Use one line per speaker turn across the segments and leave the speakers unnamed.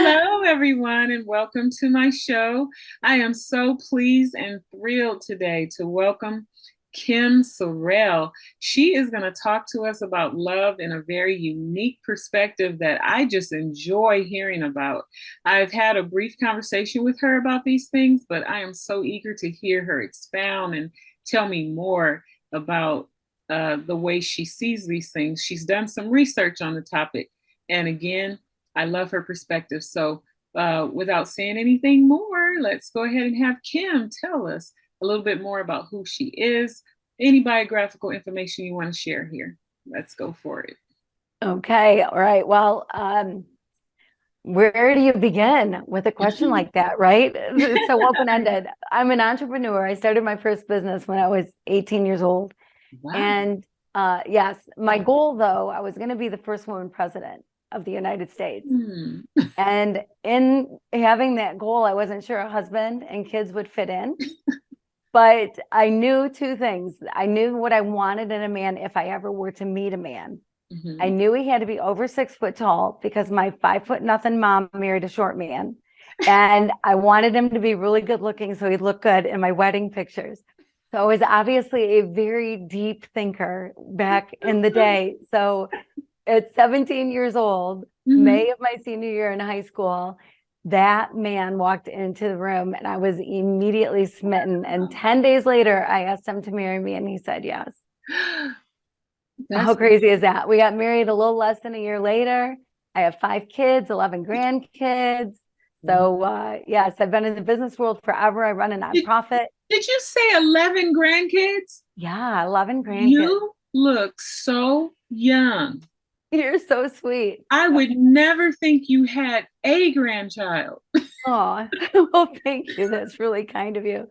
Hello, everyone, and welcome to my show. I am so pleased and thrilled today to welcome Kim Sorrelle. She is going to talk to us about love in a very unique perspective that I just enjoy hearing about. I've had a brief conversation with her about these things, but I am so eager to hear her expound and tell me more about the way she sees these things. She's done some research on the topic. And again, I love her perspective. So, without saying anything more, let's go ahead and have Kim tell us a little bit more about who she is, any biographical information you want to share here. Let's go for it.
Okay. All right. Well, where do you begin with a question like that, right? It's so open-ended. I'm an entrepreneur. I started my first business when I was 18 years old.
Wow.
And yes, my goal, though, I was going to be the first woman president of the United States. And in having that goal, I wasn't sure a husband and kids would fit in. But I knew two things. I knew what I wanted in a man if I ever were to meet a man. I knew he had to be over 6 foot tall because my 5 foot nothing mom married a short man. And I wanted him to be really good looking so he'd look good in my wedding pictures. So I was obviously a very deep thinker back in the day. So at 17 years old, May of my senior year in high school, that man walked into the room and I was immediately smitten. And 10 days later, I asked him to marry me and he said yes. How crazy is that? We got married a little less than a year later. I have 5 kids, 11 grandkids. So yes, I've been in the business world forever. I run a nonprofit.
Did you say 11 grandkids?
Yeah, 11 grandkids.
You look so young.
You're so sweet.
I would never think you had a grandchild.
Oh, well, thank you. That's really kind of you.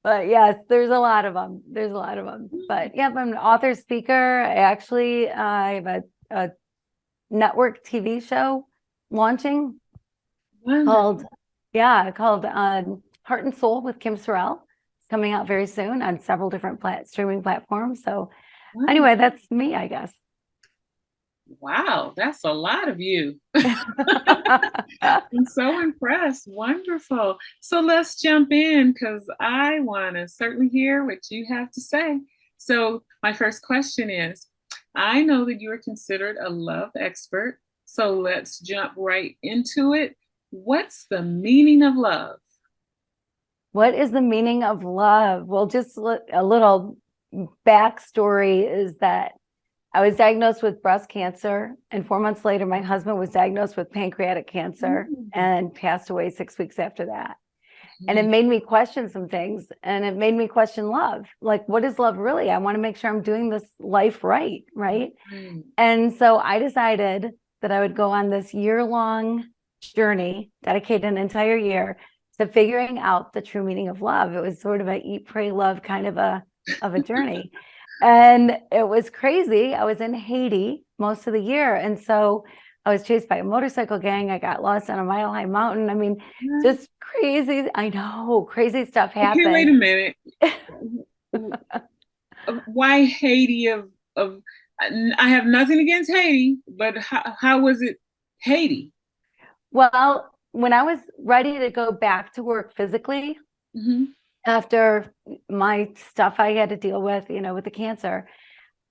But yes, there's a lot of them. There's a lot of them. But yeah, I'm an author, speaker. I have a network TV show launching called Heart and Soul with Kim Sorrelle. It's coming out very soon on several different streaming platforms. So anyway, that's me, I guess.
Wow, that's a lot of you. I'm so impressed. Wonderful. So let's jump in because I want to certainly hear what you have to say. So, my first question is, I know that you are considered a love expert. So let's jump right into it. What's the meaning of love?
What is the meaning of love? Well, just a little backstory is that I was diagnosed with breast cancer, and 4 months later, my husband was diagnosed with pancreatic cancer and passed away 6 weeks after that. And it made me question some things, and it made me question love. Like, what is love really? I want to make sure I'm doing this life right, right? And so I decided that I would go on this year-long journey, dedicate an entire year to figuring out the true meaning of love. It was sort of a eat, pray, love kind of a journey. And it was crazy. I was in Haiti most of the year. And so I was chased by a motorcycle gang. I got lost on a mile-high mountain. I mean, just crazy. I know, crazy stuff happened.
Okay, wait a minute. Why Haiti I have nothing against Haiti, but how was it Haiti?
Well, when I was ready to go back to work physically, after my stuff I had to deal with, with the cancer,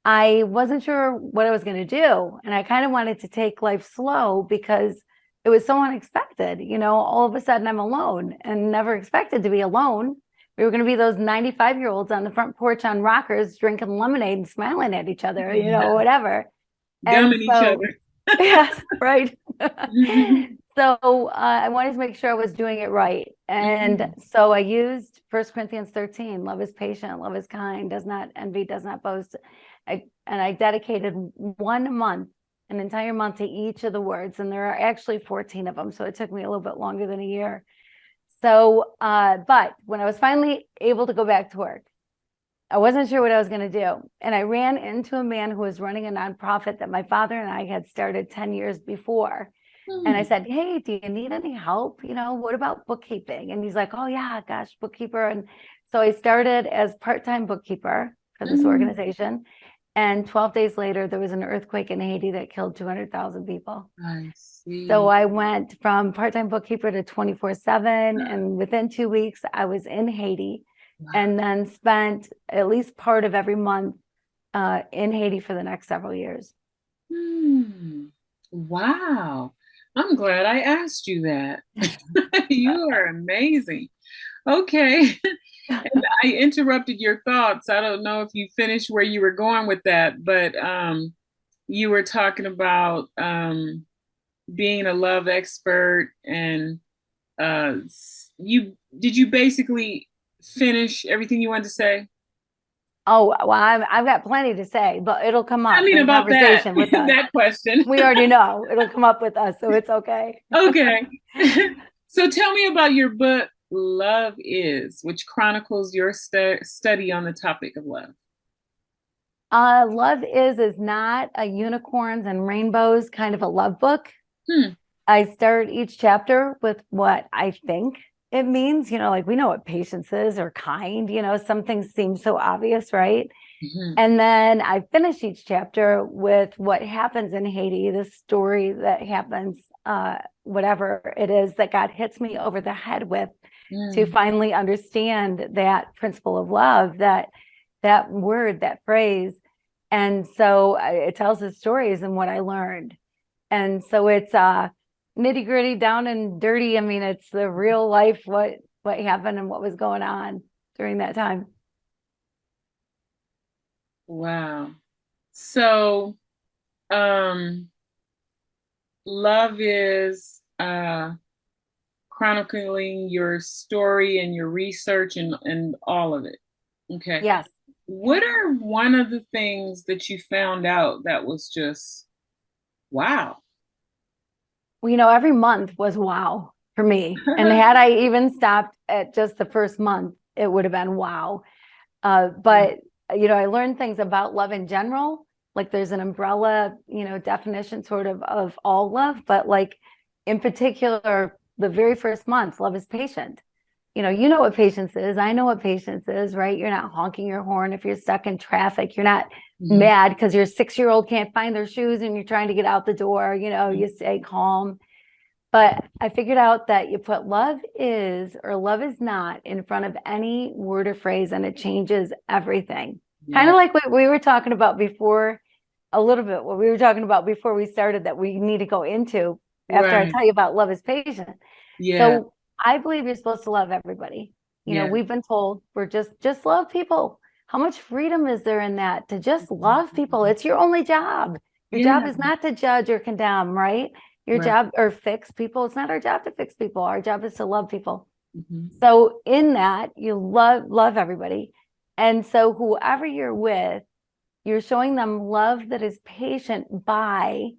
I wasn't sure what I was going to do. And I kind of wanted to take life slow because it was so unexpected. All of a sudden I'm alone and never expected to be alone. We were going to be those 95-year-olds on the front porch on rockers, drinking lemonade and smiling at each other, whatever.
Gumming each other.
Yes, right. So I wanted to make sure I was doing it right. And so I used 1 Corinthians 13, love is patient, love is kind, does not envy, does not boast. And I dedicated 1 month, an entire month to each of the words. And there are actually 14 of them. So it took me a little bit longer than a year. So, but when I was finally able to go back to work, I wasn't sure what I was going to do. And I ran into a man who was running a nonprofit that my father and I had started 10 years before. And I said, hey, do you need any help? What about bookkeeping? And he's like, oh, yeah, gosh, bookkeeper. And so I started as part-time bookkeeper for this organization. And 12 days later, there was an earthquake in Haiti that killed 200,000 people.
I see.
So I went from part-time bookkeeper to 24/7. And within 2 weeks, I was in Haiti
Wow.
and then spent at least part of every month in Haiti for the next several years.
Wow. I'm glad I asked you that. You are amazing. Okay. And I interrupted your thoughts. I don't know if you finished where you were going with that, but you were talking about being a love expert, and did you basically finish everything you wanted to say?
Oh, well, I've got plenty to say, but it'll come
I
up
mean,
in
about that,
conversation with us.
that question.
We already know it'll come up with us, so it's okay.
Okay. So tell me about your book, Love Is, which chronicles your study on the topic of love.
Love is not a unicorns and rainbows kind of a love book.
Hmm.
I start each chapter with what I think it means. Like we know what patience is or kind, some things seem so obvious, right?
Mm-hmm.
And then I finish each chapter with what happens in Haiti, the story that happens, whatever it is that God hits me over the head with to finally understand that principle of love, that word, that phrase. And so it tells the stories and what I learned. And so it's nitty gritty, down and dirty. I mean, it's the real life, what happened and what was going on during that time.
Wow. So, Love is chronicling your story and your research and all of it. Okay.
Yes.
What are one of the things that you found out that was just wow?
Well, every month was wow for me. And had I even stopped at just the first month, it would have been wow. But I learned things about love in general. Like there's an umbrella, definition sort of all love, but like in particular, the very first month, love is patient. You know what patience is. I know what patience is, right? You're not honking your horn if you're stuck in traffic. You're not mad because your 6-year-old can't find their shoes and you're trying to get out the door. You stay calm. But I figured out that you put love is or love is not in front of any word or phrase and it changes everything. Kind of like what we were talking about before, a little bit what we were talking about before we started that we need to go into after I tell you about love is patient. So I believe you're supposed to love everybody. We've been told we're just love people. How much freedom is there in that to just love people? It's your only job. Your job is not to judge or condemn, right? Your job or fix people. It's not our job to fix people. Our job is to love people. So in that, you love everybody. And so whoever you're with, you're showing them love that is patient by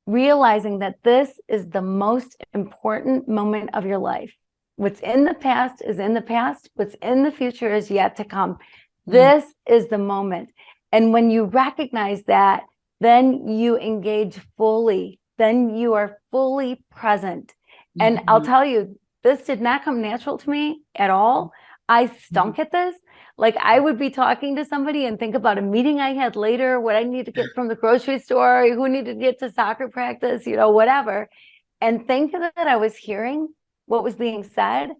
realizing that this is the most important moment of your life. What's in the past is in the past. What's in the future is yet to come. This is the moment. And when you recognize that, then you engage fully. Then you are fully present. And I'll tell you, this did not come natural to me at all. I stunk at this. Like I would be talking to somebody and think about a meeting I had later, what I need to get from the grocery store, who needed to get to soccer practice, whatever. And think that I was hearing what was being said.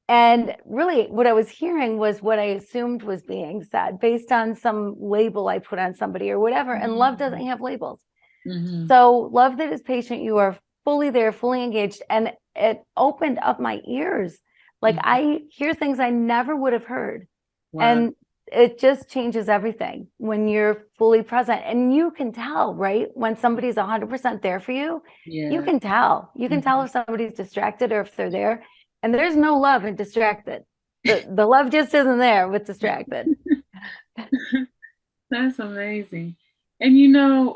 And really what I was hearing was what I assumed was being said based on some label I put on somebody or whatever. And love doesn't have labels. So love that is patient, you are fully there, fully engaged. And it opened up my ears. Like I hear things I never would have heard. Wow. And it just changes everything when you're fully present. And you can tell, right? When somebody's 100% there for you, you can tell. You can tell if somebody's distracted or if they're there. And there's no love in distracted. The love just isn't there with distracted.
That's amazing. And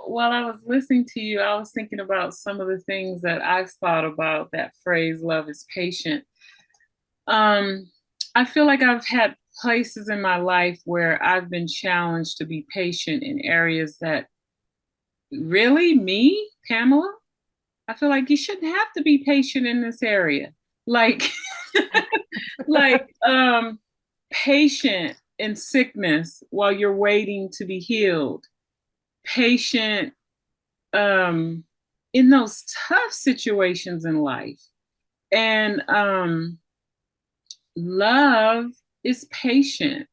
while I was listening to you, I was thinking about some of the things that I've thought about that phrase, love is patient. I feel like I've had places in my life where I've been challenged to be patient in areas that really me, Pamela, I feel like you shouldn't have to be patient in this area. Like, patient in sickness while you're waiting to be healed, patient in those tough situations in life. And love is patient.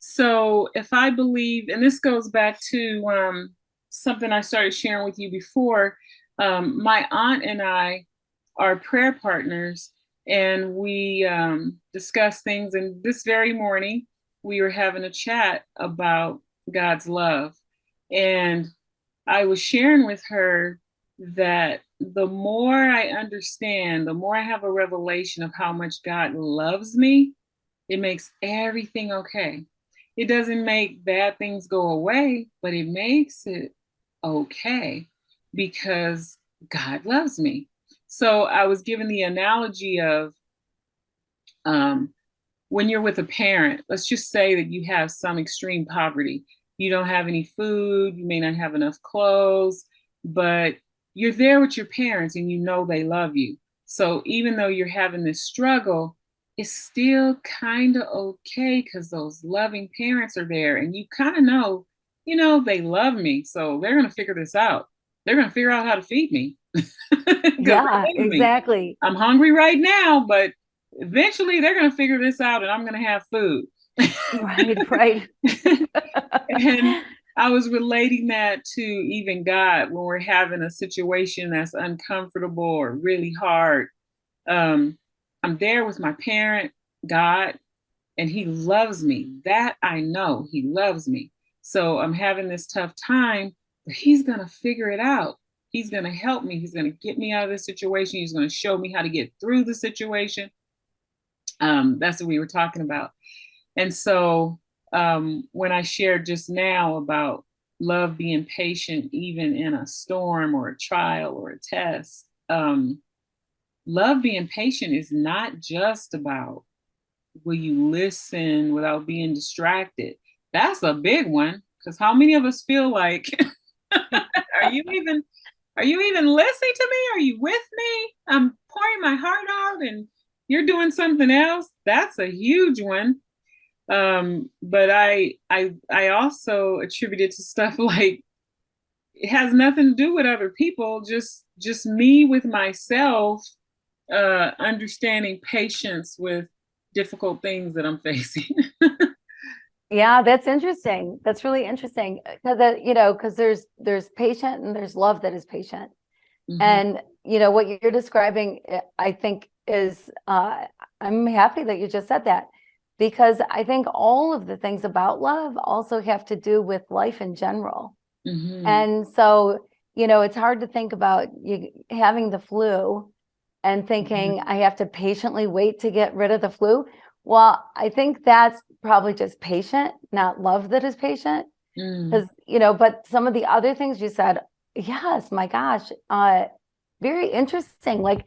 So if I believe, and this goes back to something I started sharing with you before, my aunt and I are prayer partners, and we discuss things. And this very morning, we were having a chat about God's love. And I was sharing with her that the more I understand, the more I have a revelation of how much God loves me, it makes everything okay. It doesn't make bad things go away, but it makes it okay because God loves me. So I was given the analogy of um, when you're with a parent, let's just say that you have some extreme poverty. You don't have any food, you may not have enough clothes, but you're there with your parents and you know they love you. So even though you're having this struggle, it's still kind of okay because those loving parents are there and you kind of know, they love me. So they're going to figure this out. They're going to figure out how to feed me because they
Yeah,
love me.
exactly.
I'm hungry right now, but eventually they're going to figure this out and I'm going to have food.
Right, right.
And I was relating that to even God when we're having a situation that's uncomfortable or really hard. Um, I'm there with my parent, God, and He loves me. That I know, He loves me. So I'm having this tough time, but He's going to figure it out. He's going to help me. He's going to get me out of this situation. He's going to show me how to get through the situation. That's what we were talking about. And so when I shared just now about love being patient, even in a storm or a trial or a test, love being patient is not just about will you listen without being distracted. That's a big one because how many of us feel like, are you even listening to me? Are you with me? I'm pouring my heart out and you're doing something else. That's a huge one. But I also attribute it to stuff like it has nothing to do with other people, just me with myself, understanding patience with difficult things that I'm facing.
Yeah, that's interesting. That's really interesting because because there's patient and there's love that is patient.
Mm-hmm.
And what you're describing, I think is I'm happy that you just said that because I think all of the things about love also have to do with life in general.
Mm-hmm.
And so, it's hard to think about you having the flu and thinking I have to patiently wait to get rid of the flu. Well, I think that's probably just patient, not love that is patient. Because, but some of the other things you said, yes, my gosh, very interesting. Like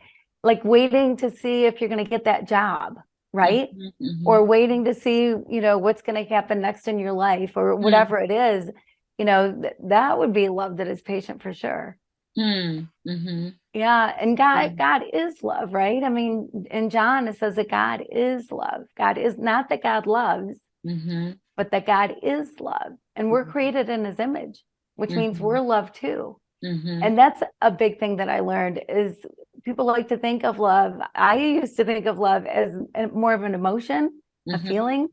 waiting to see if you're going to get that job, right?
Mm-hmm.
Or waiting to see, what's going to happen next in your life or whatever it is, that would be love that is patient for sure.
Mm-hmm.
Yeah. And God is love, right? I mean, in John, it says that God is love. God is not that God loves, but that God is love. And we're created in His image, which means we're love too. And that's a big thing that I learned is people like to think of love. I used to think of love as more of an emotion, a feeling.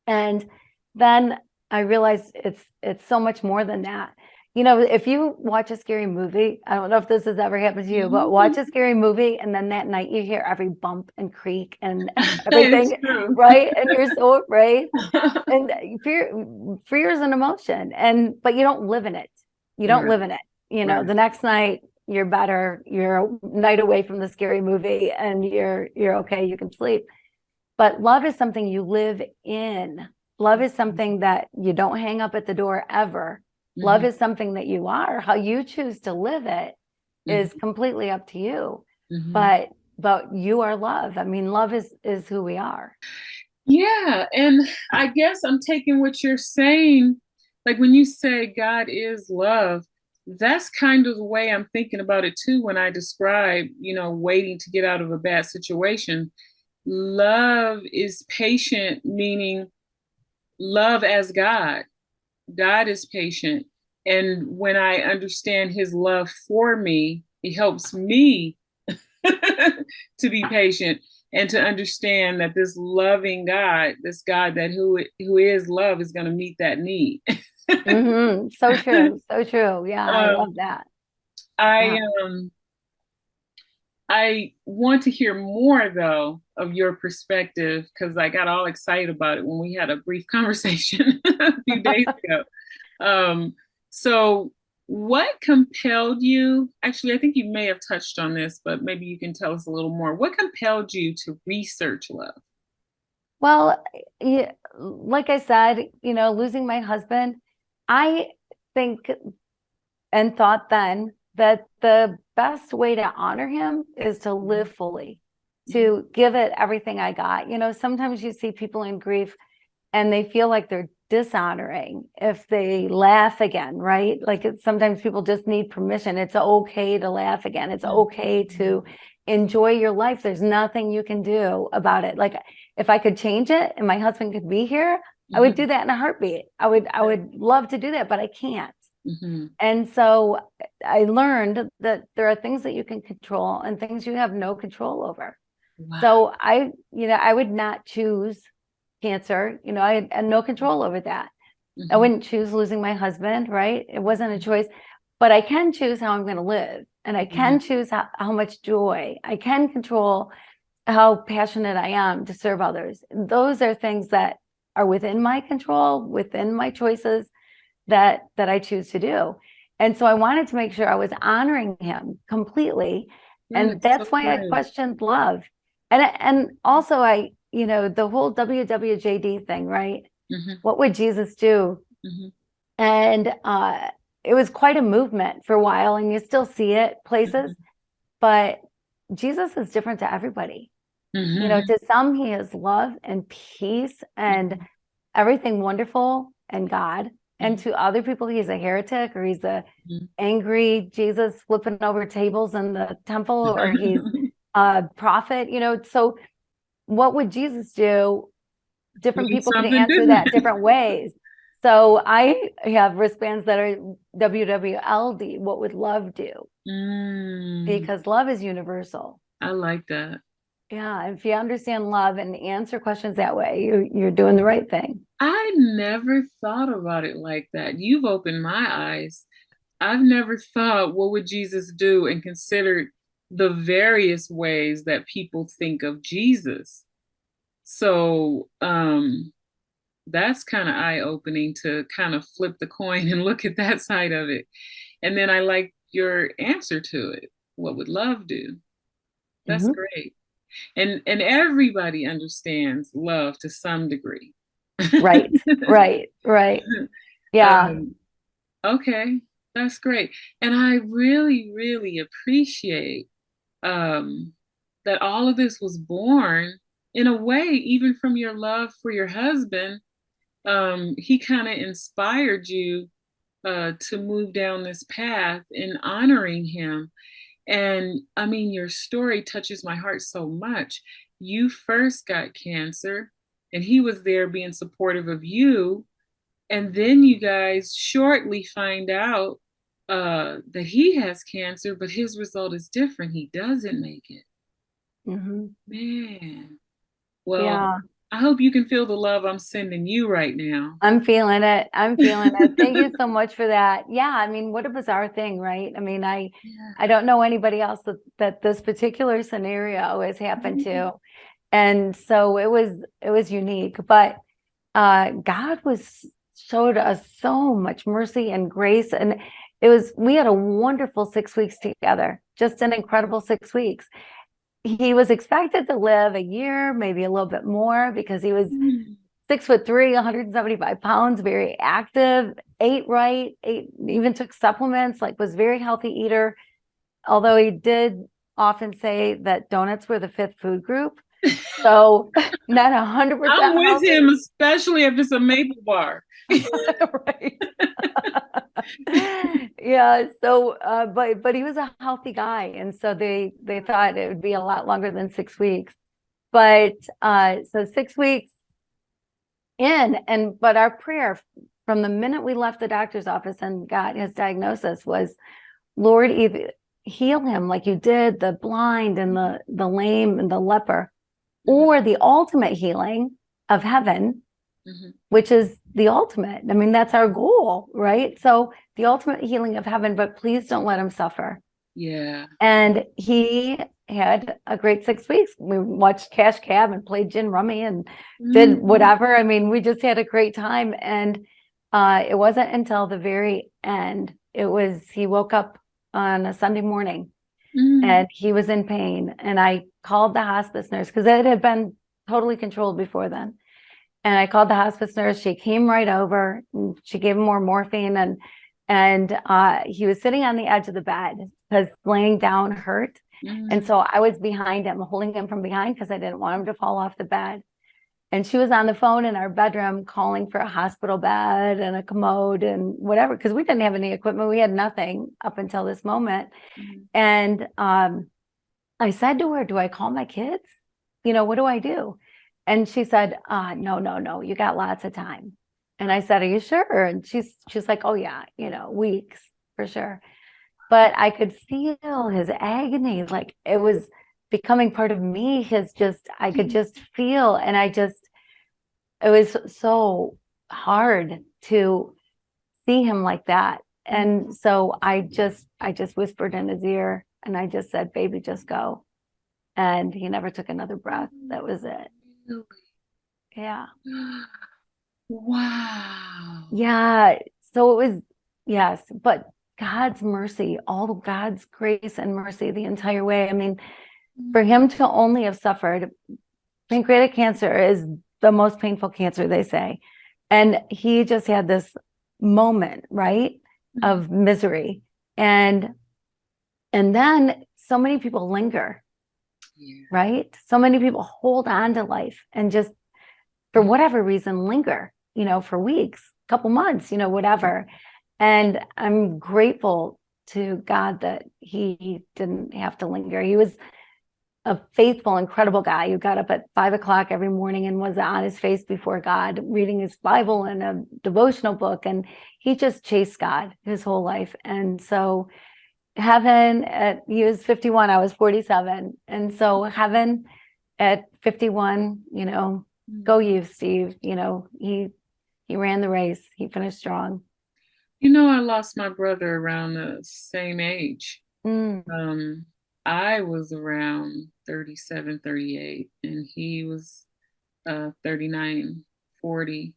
And then I realized it's so much more than that. If you watch a scary movie, I don't know if this has ever happened to you, but watch a scary movie and then that night you hear every bump and creak and everything, right? And you're so afraid. And fear is an emotion, but you don't live in it. You don't live in it. The next night you're better. You're a night away from the scary movie and you're okay. You can sleep. But love is something you live in. Love is something that you don't hang up at the door ever. Love is something that you are. How you choose to live it is completely up to you. But you are love. I mean, love is who we are.
Yeah. And I guess I'm taking what you're saying. Like when you say God is love, that's kind of the way I'm thinking about it too when I describe, waiting to get out of a bad situation. love is patient, meaning love as God. God is patient. And when I understand his love for me, it helps me to be patient and to understand that this loving God, this God that who is love, is going to meet that need.
So true. So true. Yeah, I
um,
love that.
I
Yeah.
um, I want to hear more though of your perspective because I got all excited about it when we had a brief conversation a few days ago. Um, so what compelled you? Actually, I think you may have touched on this, but maybe you can tell us a little more. What compelled you to research love?
Well, yeah, like I said, losing my husband, I think and thought then that the best way to honor him is to live fully,
Mhm.
to give it everything I got. Sometimes you see people in grief and they feel like they're dishonoring if they laugh again, right? Like sometimes people just need permission. It's okay to laugh again. It's okay to enjoy your life. There's nothing you can do about it. Like if I could change it and my husband could be here, I would do
Mhm.
that in a heartbeat. I would love to do that, but I can't.
Mhm.
And so I learned that there are things that you can control and things you have no control over.
Wow.
So I would not choose cancer. I had no control over that. I
Mhm.
wouldn't choose losing my husband, right? It wasn't a choice, but I can choose how I'm going to live. And I can
Mhm.
choose how much joy I can control, how passionate I am to serve others. Those are things that are within my control, within my choices that I choose to do. And so I wanted to make sure I was honoring him completely. And
Good. So
that's why I
good.
questioned love. And also the whole WWJD thing, right?
Mhm.
What would Jesus do?
Mhm.
And it was quite a movement for a while, and you still see it places, but Jesus is different to everybody.
Mhm.
To some, he is love and peace and
Mhm.
everything wonderful and God. And
Mhm.
to other people, he's a heretic, or he's a
Mhm.
angry Jesus flipping over tables in the temple, or he's a prophet. So what would Jesus do? Different
Means
people can
something
answer
different.
that different ways. So I have wristbands that are WWLD. What would love do?
Mm,
Because love is universal.
I like that.
Yeah, if you understand love and answer questions that way, you're doing the right thing.
I never thought about it like that. You've opened my eyes. I've never thought, what would Jesus do, and considered the various ways that people think of Jesus. So that's kind of eye-opening to kind of flip the coin and look at that side of it. And then I like your answer to it. What would love do? That's
Mhm.
great. And everybody understands love to some degree.
Right, right, right. Yeah.
um, okay, that's great. And I really, really appreciate um, that all of this was born in a way, even from your love for your husband. He kind of inspired you to move down this path in honoring him. And I mean, your story touches my heart so much. You first got cancer, and he was there being supportive of you. And then you guys shortly find out that he has cancer, but his result is different. He doesn't make it.
Hmm.
Man, well,
Yeah.
I hope you can feel the love I'm sending you right now.
I'm feeling it. I'm feeling it. Thank you so much for that. Yeah, I mean, what a bizarre thing, right? I mean, I don't know anybody else that this particular scenario has happened to. And so it was unique, but God was showed us so much mercy and grace, and we had a wonderful 6 weeks together, just an incredible 6 weeks. He was expected to live a year, maybe a little bit more, because he was
Mhm.
6'3", 175 pounds, very active, ate right, even took supplements, like was very healthy eater. Although he did often say that donuts were the fifth food group. So not
I'm
100%
with him,
healthy.
especially if it's a maple bar.
Right. Yeah. So, but he was a healthy guy. And so they thought it would be a lot longer than 6 weeks. But so 6 weeks in, but our prayer from the minute we left the doctor's office and got his diagnosis was, Lord, either heal him like you did the blind and the lame and the leper, or the ultimate healing of heaven, which is the ultimate. I mean, that's our goal, right? So the ultimate healing of heaven, but please don't let him suffer.
Yeah.
And he had a great 6 weeks. We watched Cash Cab and played gin rummy and did whatever. I mean, we just had a great time. And it wasn't until the very end. He woke up on a Sunday morning and he was in pain. And I called the hospice nurse because it had been totally controlled before then. And I called the hospice nurse. She came right over and she gave him more morphine. And he was sitting on the edge of the bed because laying down hurt. And so I was behind him, holding him from behind because I didn't want him to fall off the bed. And she was on the phone in our bedroom calling for a hospital bed and a commode and whatever, because we didn't have any equipment. We had nothing up until this moment. And I said to her, do I call my kids? What do I do? And she said, no, you got lots of time. And I said, are you sure? And she's like, oh yeah, weeks for sure. But I could feel his agony, like it was becoming part of me. I could just feel, and it was so hard to see him like that. And so I just whispered in his ear and I just said, baby, just go. And he never took another breath. That was it. Yeah.
Wow.
Yeah. So it was, yes, but God's mercy, all of God's grace and mercy the entire way. I mean, for him to only have suffered, pancreatic cancer is the most painful cancer, they say. And he just had this moment, right, of misery. And then so many people linger, right? So many people hold on to life and just, for whatever reason, linger, for weeks, couple months, whatever. And I'm grateful to God that he didn't have to linger. He was a faithful, incredible guy who got up at 5 o'clock every morning and was on his face before God, reading his Bible and a devotional book. And he just chased God his whole life. And so heaven he was 51, I was 47. And so heaven at 51, go you, Steve, he ran the race. He finished strong.
I lost my brother around the same age. I was around 37, 38, and he was 39, 40.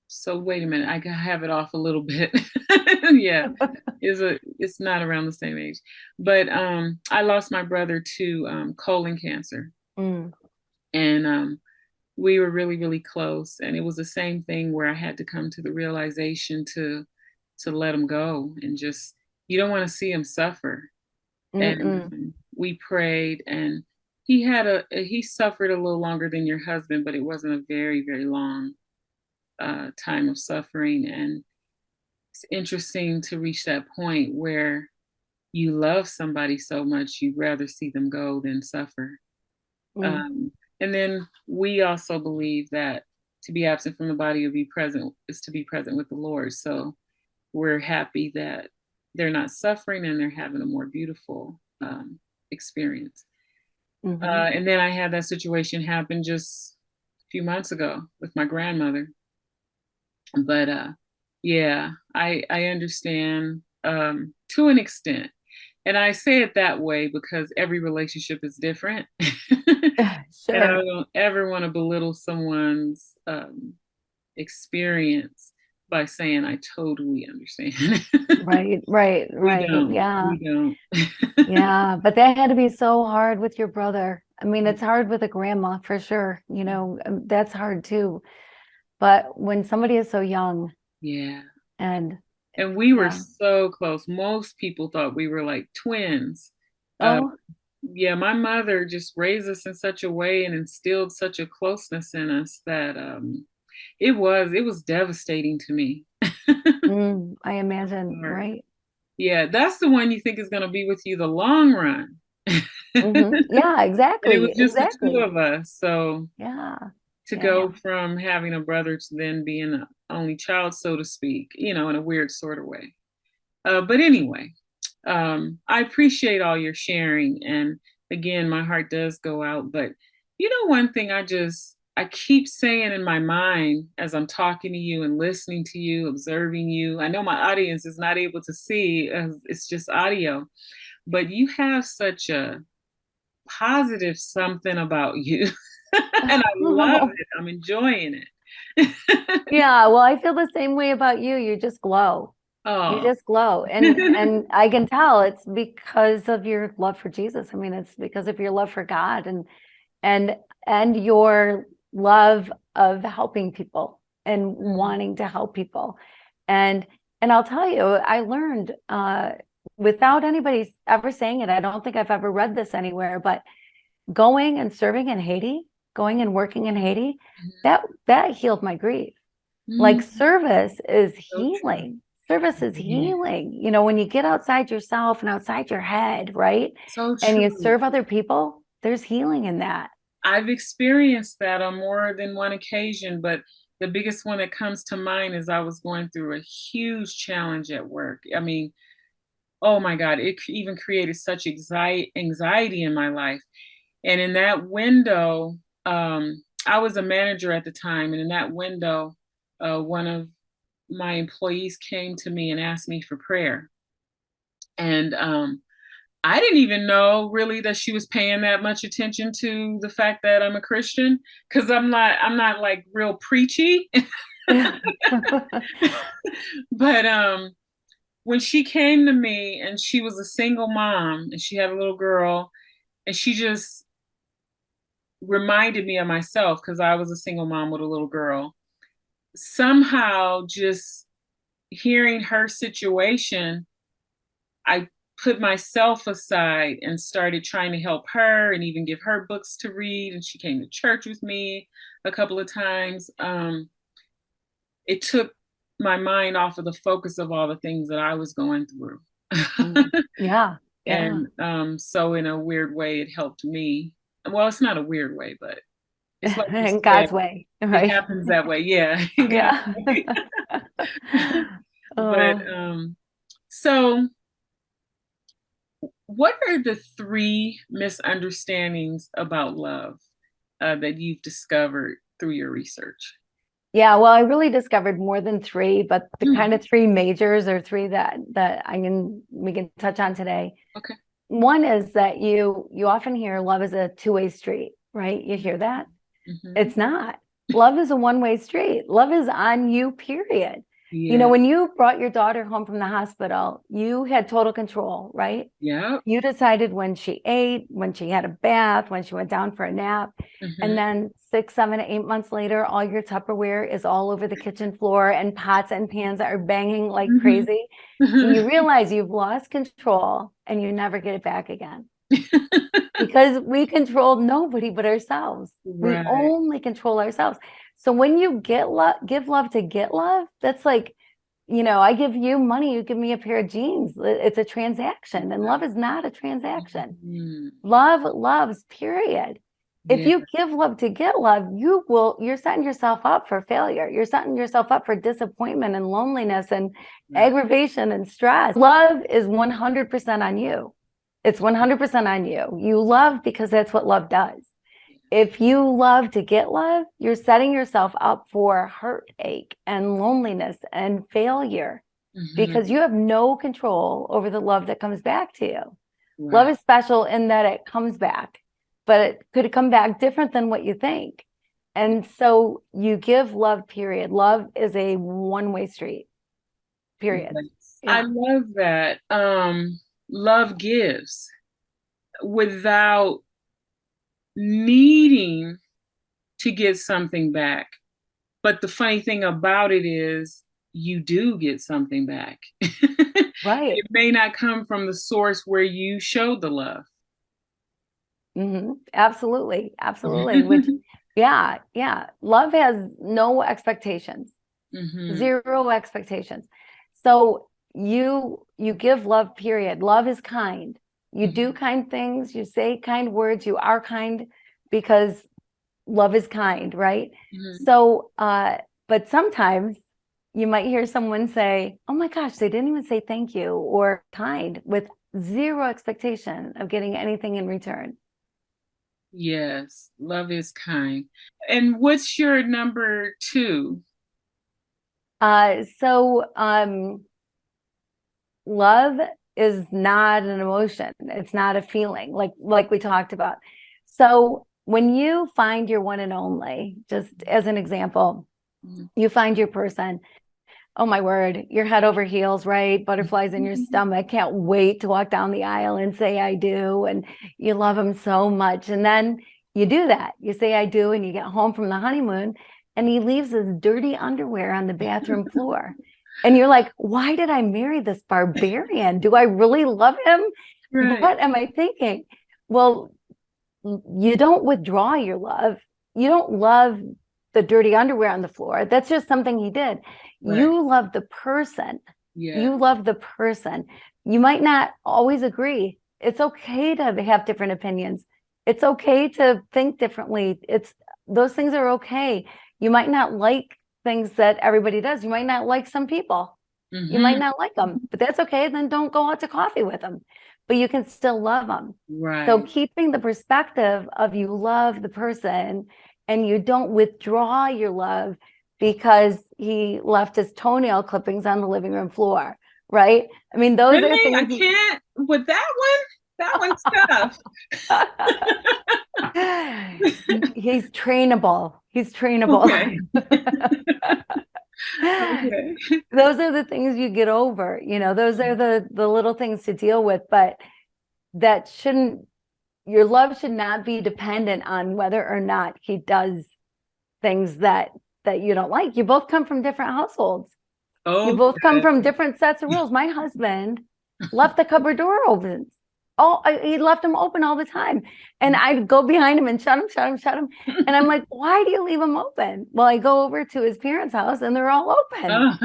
So wait a minute, I can have it off a little bit. Yeah, it's not around the same age. But I lost my brother to colon cancer. And we were really, really close. And it was the same thing where I had to come to the realization to let him go, and just, you don't want to see him suffer. And we prayed, and he suffered a little longer than your husband, but it wasn't a very, very long time of suffering. And it's interesting to reach that point where you love somebody so much, you'd rather see them go than suffer. And then we also believe that to be absent from the body is to be present with the Lord. So we're happy that they're not suffering and they're having a more beautiful experience. And then I had that situation happen just a few months ago with my grandmother. But yeah, I understand to an extent. And I say it that way because every relationship is different.
Sure.
And I don't ever want to belittle someone's experience by saying I totally understand.
Right.
We don't.
Yeah.
We don't.
Yeah. But that had to be so hard with your brother. I mean, it's hard with a grandma for sure. That's hard too. But when somebody is so young.
Yeah.
And
we were so close. Most people thought we were like twins. Yeah, my mother just raised us in such a way and instilled such a closeness in us that it was devastating to me.
I imagine, right?
Yeah, that's the one you think is going to be with you the long run.
Yeah,
And it
exactly.
was just the two
Exactly.
of us. So
Yeah.
to
Yeah.
go from having a brother to then being an only child, so to speak, in a weird sort of way. But anyway, I appreciate all your sharing. And again, my heart does go out. But one thing I keep saying in my mind as I'm talking to you and listening to you, observing you. I know my audience is not able to see, it's just audio, but you have such a positive something about you. And I love it. I'm enjoying it.
Yeah, well, I feel the same way about you. You just glow. You
Oh.
just glow. And I can tell it's because of your love for Jesus. I mean, it's because of your love for God and and your love of helping people and wanting to help people. And and I'll tell you, I learned without anybody ever saying it, I don't think I've ever read this anywhere, but going and serving in Haiti, going and working in Haiti, that healed my grief. Like
Mhm.
service is
So true.
healing. Service is
Yeah.
healing. When you get outside yourself and outside your head, right?
So
And you
true.
serve other people, there's healing in that.
I've experienced that on more than one occasion, but the biggest one that comes to mind is I was going through a huge challenge at work. I mean, oh my God, it even created such anxiety in my life. And in that window, I was a manager at the time, and in that window, one of my employees came to me and asked me for prayer. And I didn't even know really that she was paying that much attention to the fact that I'm a Christian, because I'm not like real preachy. But when she came to me, and she was a single mom and she had a little girl, and she just reminded me of myself because I was a single mom with a little girl. Somehow, just hearing her situation, I put myself aside and started trying to help her and even give her books to read. And she came to church with me a couple of times. It took my mind off of the focus of all the things that I was going through.
Yeah, yeah.
And so, in a weird way, it helped me. Well, it's not a weird way, but it's like you
In
said,
God's way,
it
right?
happens that way. Yeah, God.
Yeah.
But
Oh,
so what are the three misunderstandings about love that you've discovered through your research?
yeah. Well, I really discovered more than three, but the kind
Hmm.
of three majors or three that we can touch on today.
Okay.
One is that you often hear love is a two-way street, right? You hear that?
Hmm.
It's not. Love is a one-way street. Love is on you, period.
Yeah.
When you brought your daughter home from the hospital, you had total control, right?
Yeah.
You decided when she ate, when she had a bath, when she went down for a nap. And
Hmm.
then 6, 7, 8 months later, all your Tupperware is all over the kitchen floor and pots and pans are banging like
Hmm.
crazy. And you realize you've lost control and you never get it back again because we control nobody but ourselves. We
Right.
only control ourselves. So when you give love to get love, that's like, I give you money, you give me a pair of jeans. It's a transaction, and love is not a transaction.
Mhm.
Love loves, period. If
Yeah.
you give love to get love, you're setting yourself up for failure. You're setting yourself up for disappointment and loneliness and
Right.
aggravation and stress. Love is 100% on you. It's 100% on you. You love because that's what love does. If you love to get love, you're setting yourself up for heartache and loneliness and failure
Hmm.
because you have no control over the love that comes back to you. Love
Right.
is special in that it comes back, but it could come back different than what you think. And so you give love, period. Love is a one-way street, period.
Yes. I
Yeah.
love that. Love gives without needing to get something back. But the funny thing about it is, you do get something back.
Right.
It may not come from the source where you showed the love.
Absolutely. Absolutely. Which, yeah, yeah. Love has no expectations,
Hmm.
zero expectations. So you give love, period. Love is kind. You do kind things, you say kind words, you are kind because love is kind, right? So, but sometimes you might hear someone say, oh my gosh, they didn't even say thank you or kind, with zero expectation of getting anything in return.
Yes, love is kind. And what's your number two?
Love is not an emotion. It's not a feeling, like we talked about. So when you find your one and only, just as an example, you find your person, oh my word, you're head over heels, right? Butterflies in your stomach. Can't wait to walk down the aisle and say I do. And you love him so much. And then you do that. You say I do, and you get home from the honeymoon and he leaves his dirty underwear on the bathroom floor. And you're like, why did I marry this barbarian? Do I really love him?
Right.
What am I thinking? Well, you don't withdraw your love. You don't love the dirty underwear on the floor. That's just something he did.
Right.
You love the person.
Yeah.
You love the person. You might not always agree. It's okay to have different opinions. It's okay to think differently. Those things are okay. You might not like things that everybody does. You might not like some people. You might not like them, but that's okay. Then don't go out to coffee with them, but you can still love them.
Right.
So keeping the perspective of you love the person and you don't withdraw your love because he left his toenail clippings on the living room floor, right? I mean, those
really?
are things.
I can't with that one. That one's tough.
He's trainable. He's trainable.
Okay. Okay.
Those are the things you get over. Those are the little things to deal with, but your love should not be dependent on whether or not he does things that you don't like. You both come from different households. You both come from different sets of rules. My husband left the cupboard door open. He left them open all the time. And I'd go behind him and shut him. And I'm like, why do you leave them open? Well, I go over to his parents' house and they're all open.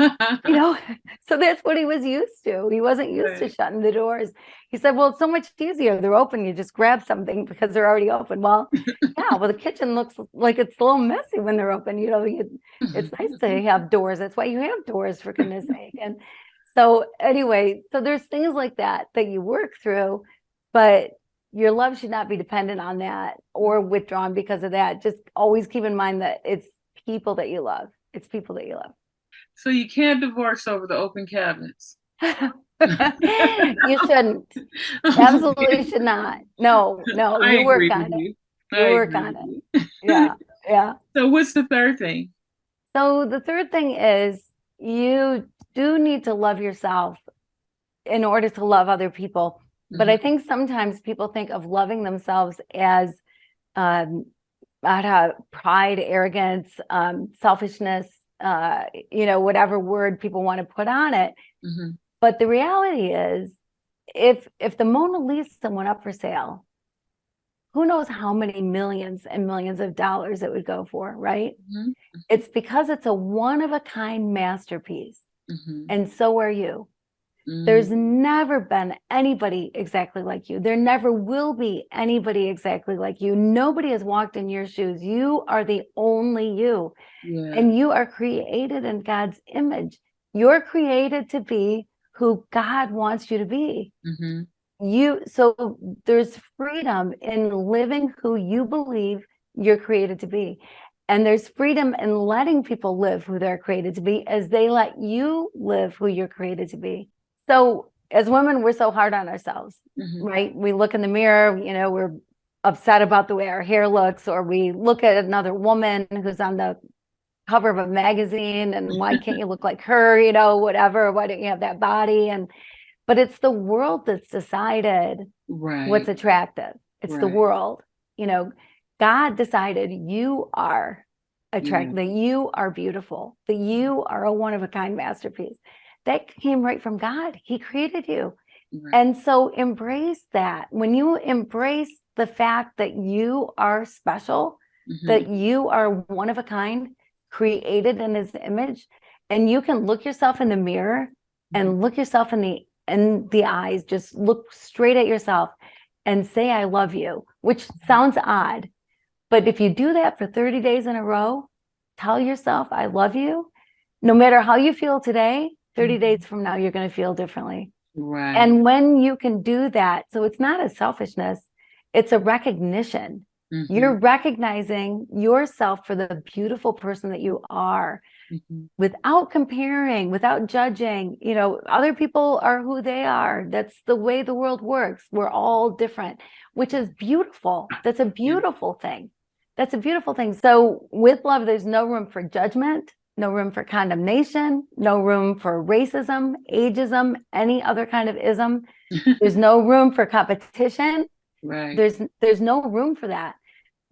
So that's what he was used to. He wasn't used to shutting the doors. He said, well, it's so much easier. They're open. You just grab something because they're already open. Well, yeah, well, the kitchen looks like it's a little messy when they're open. It's nice to have doors. That's why you have doors, for goodness sake. And so anyway, so there's things like that you work through, but your love should not be dependent on that or withdrawn because of that. Just always keep in mind that it's people that you love. It's people that you love.
So you can't divorce over the open cabinets.
You shouldn't. Absolutely should not. No, you work on it. You work on it. Yeah.
So what's the third thing?
So the third thing is you do need to love yourself in order to love other people. But I think sometimes people think of loving themselves as pride, arrogance, selfishness, whatever word people want to put on it. But the reality is, if the Mona Lisa went up for sale, who knows how many millions and millions of dollars it would go for, right? It's because it's a one-of-a-kind masterpiece. And so are you. There's never been anybody exactly like you. There never will be anybody exactly like you. Nobody has walked in your shoes. You are the only you. And you are created in God's image. You're created to be who God wants you to be. So there's freedom in living who you believe you're created to be. And there's freedom in letting people live who they're created to be as they let you live who you're created to be. So as women, we're so hard on ourselves, right? We look in the mirror, we're upset about the way our hair looks, or we look at another woman who's on the cover of a magazine and why can't you look like her, whatever, why don't you have that body? But it's the world that's decided what's attractive. It's the world. God decided you are attractive, that you are beautiful, that you are a one-of-a-kind masterpiece. That came right from God. He created you. And so embrace that. When you embrace the fact that you are special, that you are one of a kind, created in his image, and you can look yourself in the mirror and look yourself in the in the eyes, just look straight at yourself and say, I love you, which sounds odd. But if you do that for 30 days in a row, tell yourself, I love you. No matter how you feel today, 30 days from now, you're going to feel differently.
Right.
And when you can do that, so it's not a selfishness, it's a recognition. You're recognizing yourself for the beautiful person that you are without comparing, without judging. You know, other people are who they are. That's the way the world works. We're all different, which is beautiful. That's a beautiful thing. That's a beautiful thing. So with love, there's no room for judgment, no room for condemnation, no room for racism, ageism, any other kind of ism. There's no room for competition.
Right.
There's no room for that.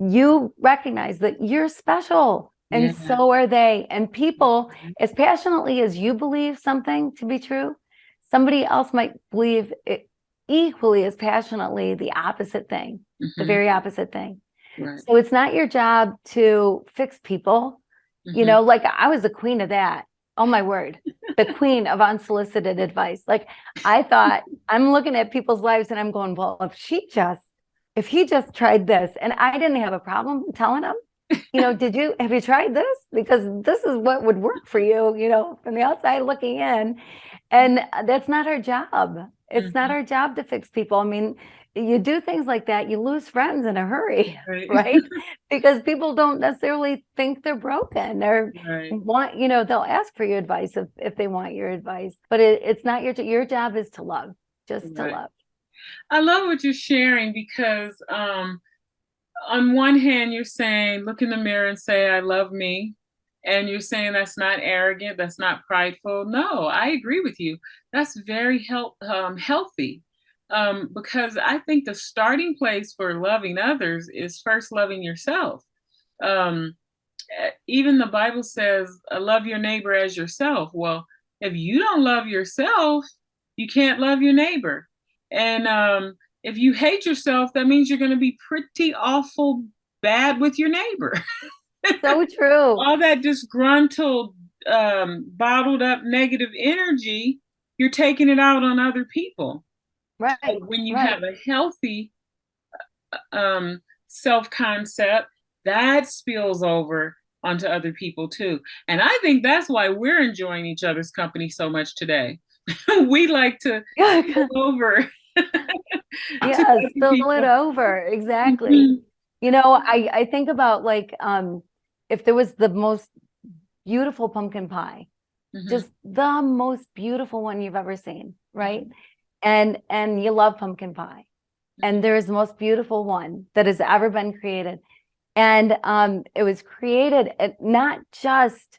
You recognize that you're special, and so are they. And people, as passionately as you believe something to be true, somebody else might believe it equally as passionately the opposite thing, the very opposite thing. Right. So it's not your job to fix people. You know, like I was the queen of that. Oh my word, the queen of unsolicited advice. Like I thought, I'm looking at people's lives and I'm going, well, if he just tried this, and I didn't have a problem telling him, you know, have you tried this? Because this is what would work for you, you know, from the outside looking in. And that's not our job. It's not our job to fix people. I mean, you do things like that, you lose friends in a hurry, right? Because people don't necessarily think they're broken or want, you know, they'll ask for your advice if they want your advice, but it's not your job is to love, just to love.
I love what you're sharing because on one hand, you're saying, look in the mirror and say, I love me. And you're saying that's not arrogant, that's not prideful. No, I agree with you. That's very healthy. Because I think the starting place for loving others is first loving yourself. Even the Bible says, love your neighbor as yourself. Well, if you don't love yourself, you can't love your neighbor. And if you hate yourself, that means you're going to be pretty awful bad with your neighbor.
So true.
All that disgruntled, bottled up negative energy, you're taking it out on other people.
Right.
So when you have a healthy self-concept, that spills over onto other people too. And I think that's why we're enjoying each other's company so much today. We like to spill over.
Yeah, spill it over. Exactly. You know, I think about like if there was the most beautiful pumpkin pie, just the most beautiful one you've ever seen, right? And you love pumpkin pie. And there is the most beautiful one that has ever been created. And it was created not just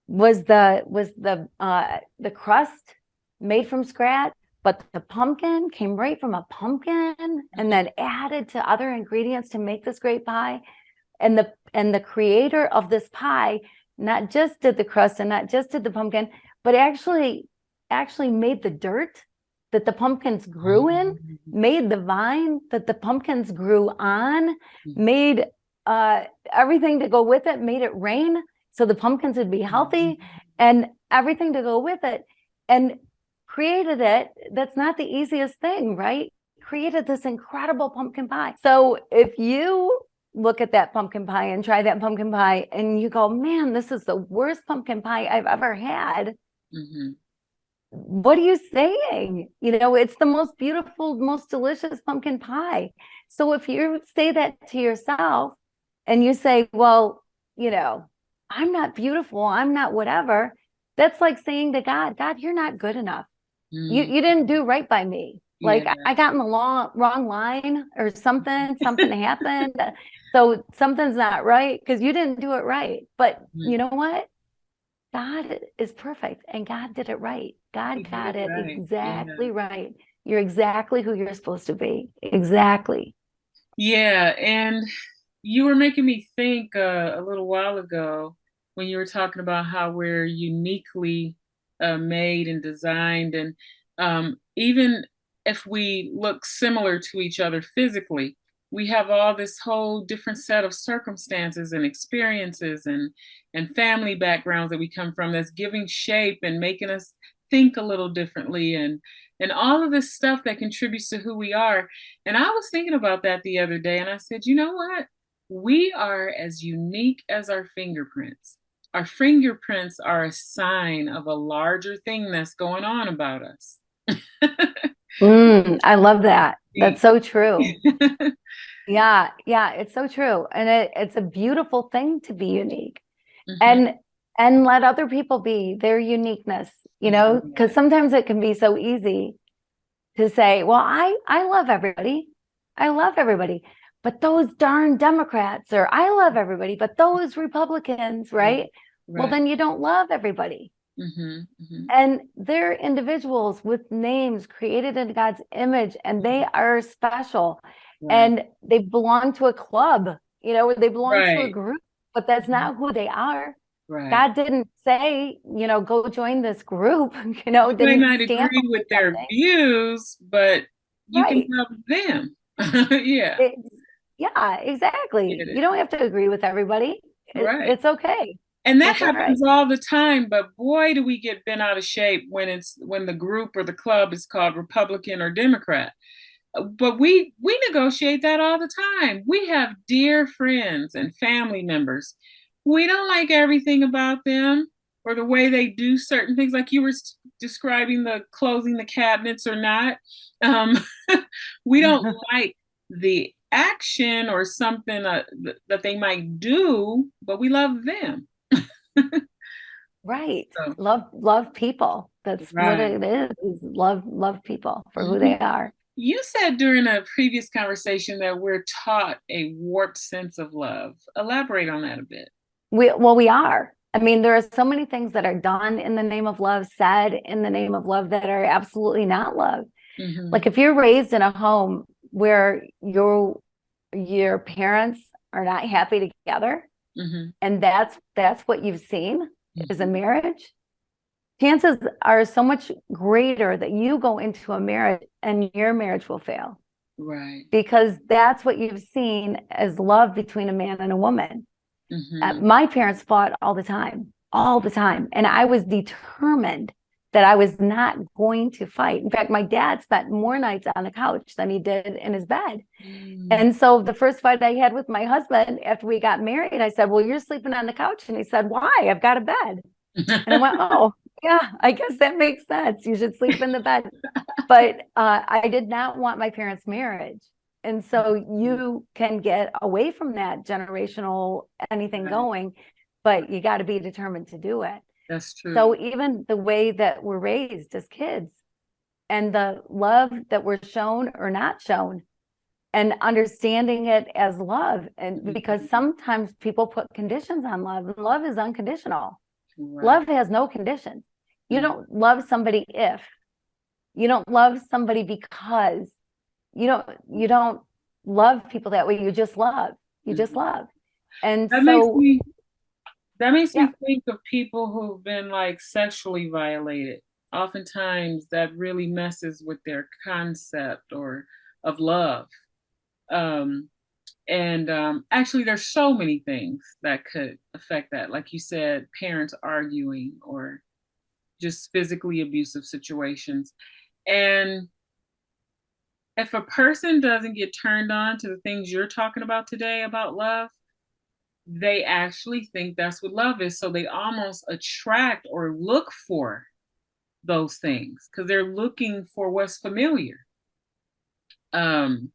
was the crust made from scratch, but the pumpkin came right from a pumpkin and then added to other ingredients to make this great pie. And the creator of this pie not just did the crust and not just did the pumpkin, but actually made the dirt that the pumpkins grew in, made the vine that the pumpkins grew on, made everything to go with it, made it rain so the pumpkins would be healthy and everything to go with it, and created it. That's not the easiest thing, right? Created this incredible pumpkin pie. So if you look at that pumpkin pie and try that pumpkin pie and you go, man, this is the worst pumpkin pie I've ever had. What are you saying? You know, it's the most beautiful, most delicious pumpkin pie. So if you say that to yourself and you say, well, you know, I'm not beautiful, I'm not whatever, that's like saying to God, you're not good enough. You didn't do right by me. Like I got in the wrong line or something happened. So something's not right because you didn't do it right. But you know what? God is perfect and God did it right. God got it exactly right. You're exactly who you're supposed to be. Exactly.
Yeah. And you were making me think a little while ago when you were talking about how we're uniquely made and designed. And even if we look similar to each other physically, we have all this whole different set of circumstances and experiences and family backgrounds that we come from that's giving shape and making us think a little differently, and all of this stuff that contributes to who we are. And I was thinking about that the other day, and I said, you know what? We are as unique as our fingerprints. Our fingerprints are a sign of a larger thing that's going on about us.
I love that. That's so true. Yeah, it's so true. And it's a beautiful thing to be unique. Mm-hmm. And let other people be their uniqueness, because sometimes it can be so easy to say, well, I love everybody. I love everybody. But those darn Democrats, or I love everybody, but those Republicans, right? Well, then you don't love everybody. And they're individuals with names created in God's image, and they are special. And they belong to a club, they belong to a group, but that's not who they are. God didn't say, go join this group,
you may not agree with their views, but you can love them.
Yeah, exactly. You don't have to agree with everybody. It's okay.
And that happens all the time, but boy, do we get bent out of shape when the group or the club is called Republican or Democrat. But we negotiate that all the time. We have dear friends and family members. We don't like everything about them or the way they do certain things, like you were describing the closing the cabinets or not. We don't like the action or something that they might do, but we love them.
Right. So, love people. That's what it is love people for who they are.
You said during a previous conversation that we're taught a warped sense of love. Elaborate on that a bit.
We are. I mean, there are so many things that are done in the name of love, said in the name of love, that are absolutely not love. Like if you're raised in a home where your parents are not happy together, and that's what you've seen is a marriage, chances are so much greater that you go into a marriage and your marriage will fail.
Right.
Because that's what you've seen as love between a man and a woman. My parents fought all the time. And I was determined that I was not going to fight. In fact, my dad spent more nights on the couch than he did in his bed. And so the first fight I had with my husband after we got married, I said, well, you're sleeping on the couch. And he said, why? I've got a bed. And I went, oh, yeah, I guess that makes sense. You should sleep in the bed. But I did not want my parents' marriage. And so you can get away from that generational anything going, but you got to be determined to do it.
That's true.
So even the way that we're raised as kids and the love that we're shown or not shown, and understanding it as love. And because sometimes people put conditions on love, and love is unconditional. Love has no conditions. You don't love somebody if. You don't love somebody because. You don't love people that way. You just love. You just love. And that
makes me think of people who've been like sexually violated. Oftentimes that really messes with their concept of love. Actually there's so many things that could affect that. Like you said, parents arguing or just physically abusive situations. And if a person doesn't get turned on to the things you're talking about today about love, they actually think that's what love is. So they almost attract or look for those things because they're looking for what's familiar. And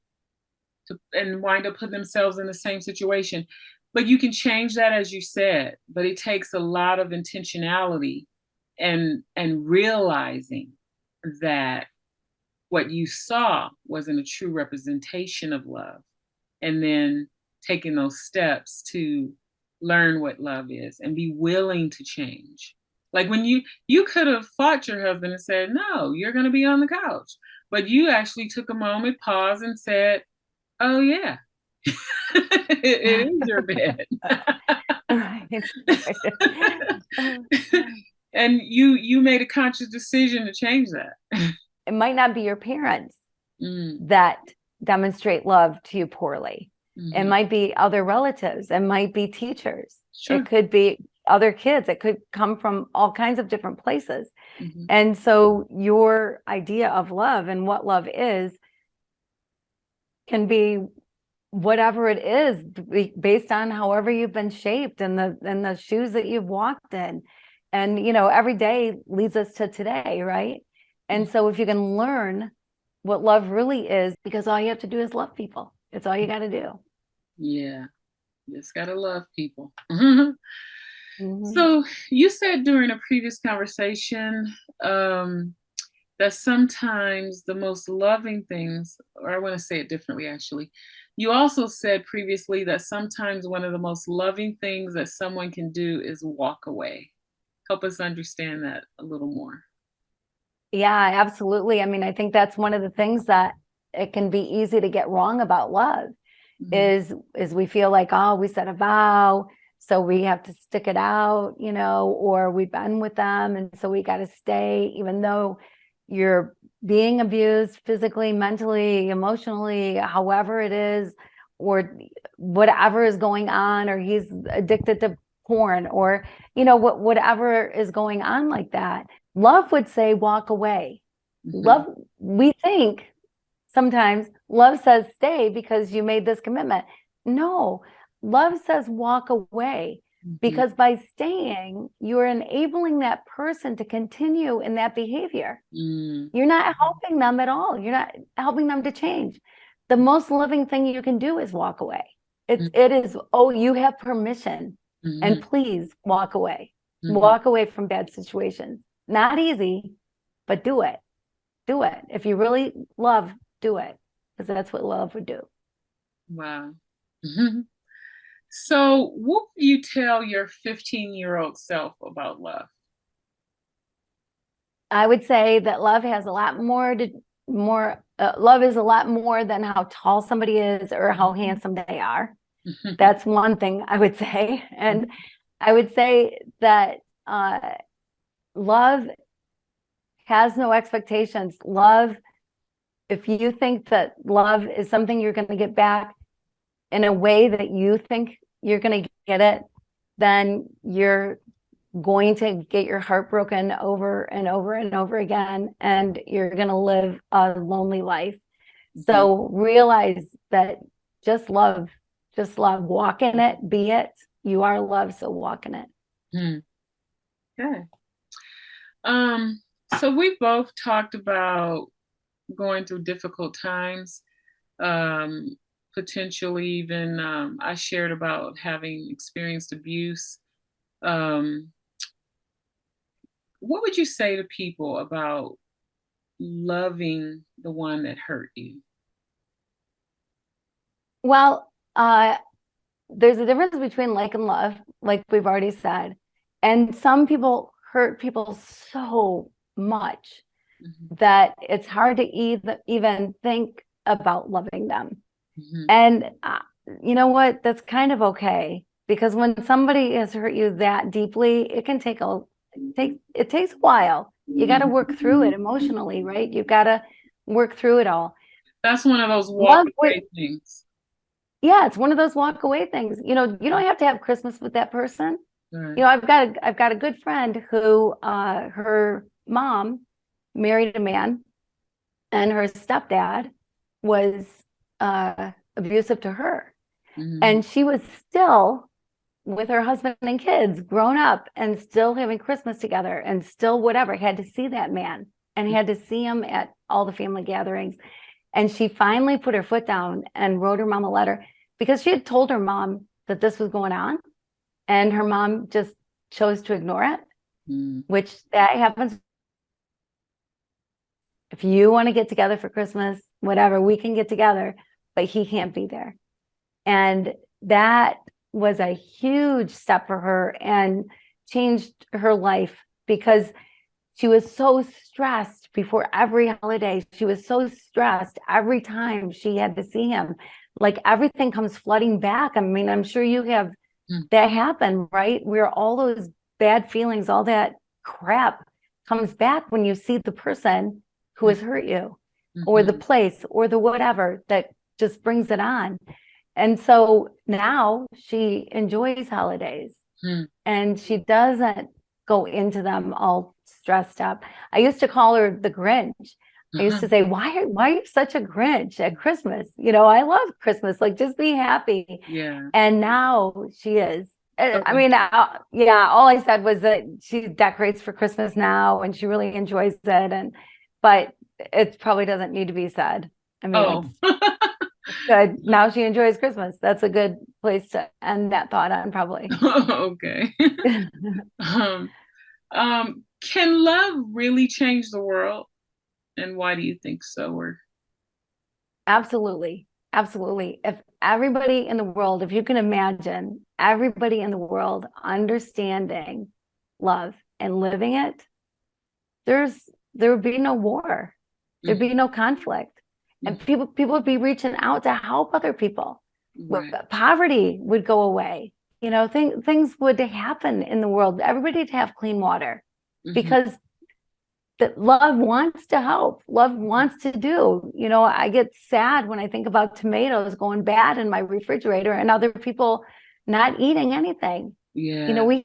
wind up putting themselves in the same situation. But you can change that, as you said, but it takes a lot of intentionality and realizing that what you saw wasn't a true representation of love, and then taking those steps to learn what love is and be willing to change. Like when you could have fought your husband and said, no, you're going to be on the couch, but you actually took a moment, paused, and said, oh yeah, it is your bed. And you made a conscious decision to change that.
It might not be your parents that demonstrate love to you poorly. It might be other relatives. It might be teachers. Sure. It could be other kids. It could come from all kinds of different places.
Mm-hmm.
And so your idea of love and what love is can be whatever it is, based on however you've been shaped and the shoes that you've walked in. And, you know, every day leads us to today, right? And so if you can learn what love really is, because all you have to do is love people. It's all you got to do.
Yeah. Just gotta love people.
Mm-hmm.
So you said during a previous conversation that sometimes the most loving things, or I want to say it differently actually. You also said previously that sometimes one of the most loving things that someone can do is walk away. Help us understand that a little more.
Yeah, absolutely. I mean, I think that's one of the things that it can be easy to get wrong about love.
Mm-hmm.
is we feel like, oh, we said a vow, so we have to stick it out, you know, or we've been with them, and so we got to stay, even though you're being abused physically, mentally, emotionally, however it is, or whatever is going on, or he's addicted to porn, or, you know, whatever is going on like that. Love would say, walk away.
Mm-hmm.
Love, we think sometimes love says stay because you made this commitment. No, love says walk away, because by staying, you're enabling that person to continue in that behavior.
Mm-hmm.
You're not helping them at all. You're not helping them to change. The most loving thing you can do is walk away. It is, oh, you have permission, and please walk away. Walk away from bad situations. Not easy, but do it. Do it. If you really love, do it, because that's what love would do.
Wow. Mm-hmm. So, what would you tell your 15-year-old self about love?
I would say that love has a lot love is a lot more than how tall somebody is or how handsome they are. That's one thing I would say. And I would say that love has no expectations. Love, if you think that love is something you're going to get back in a way that you think you're going to get it, then you're going to get your heart broken over and over and over again, and you're going to live a lonely life. So realize that just love, walk in it, be it. You are love, so walk in it.
Okay. So we both talked about going through difficult times, potentially even I shared about having experienced abuse. What would you say to people about loving the one that hurt you?
Well, there's a difference between like and love, like we've already said. And some people hurt people so much that it's hard to even think about loving them. And you know what? That's kind of okay, because when somebody has hurt you that deeply, it can take it takes a while. You got to work through it emotionally, right? You've got to work through it all.
That's one of those walk away things.
Yeah, it's one of those walk away things. You know, you don't have to have Christmas with that person.
Right.
You know, I've got a good friend who her mom married a man, and her stepdad was abusive to her. And she was still with her husband and kids, grown up, and still having Christmas together, and still whatever, had to see that man and had to see him at all the family gatherings. And she finally put her foot down and wrote her mom a letter, because she had told her mom that this was going on, and her mom just chose to ignore it, which that happens. If you want to get together for Christmas, whatever, we can get together, but he can't be there. And that was a huge step for her and changed her life, because she was so stressed before every holiday. She was so stressed every time she had to see him. Like everything comes flooding back. I mean, I'm sure you have that happen, right? Where all those bad feelings, all that crap comes back when you see the person who has hurt you, or the place, or the whatever that just brings it on. And so now she enjoys holidays.
Hmm.
and she doesn't go into them all stressed up. I used to call her the Grinch. I used to say, why are you such a Grinch at Christmas? I love Christmas. Like, just be happy.
Yeah.
And now she is. I
Okay.
mean, yeah, all I said was that she decorates for Christmas now and she really enjoys it. But it probably doesn't need to be said. I mean,
Oh.
it's good. Now she enjoys Christmas. That's a good place to end that thought on, probably.
Okay. Um, can love really change the world? And why do you think so? Or
Absolutely. Absolutely. If everybody in the world, if you can imagine everybody in the world understanding love and living it, there would be no war. There'd be no conflict. And
Mhm.
people would be reaching out to help other people.
Right.
Poverty would go away. Things would happen in the world. Everybody would have clean water
Hmm.
because that love wants to help. Love wants to do. I get sad when I think about tomatoes going bad in my refrigerator and other people not eating anything.
Yeah.
We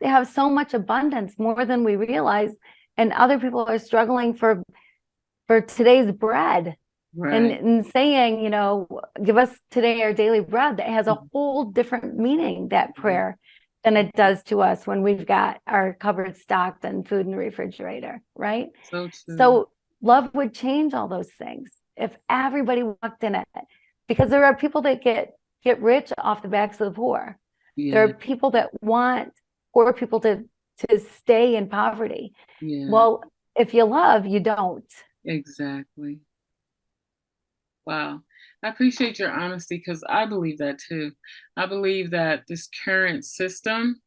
have so much abundance, more than we realize, and other people are struggling for today's bread. And,
Right.
and saying, give us today our daily bread, that has a
Mhm.
whole different meaning, that
Yeah.
prayer, than it does to us when we've got our cupboard stocked and food in the refrigerator, right?
So true.
So love would change all those things if everybody walked in it, because there are people that get rich off the backs of the poor. There
Yeah.
are people that want poor people to stay in poverty.
Yeah.
Well, if you love, you don't.
Exactly. Wow. I appreciate your honesty because I believe that too. I believe that this current system,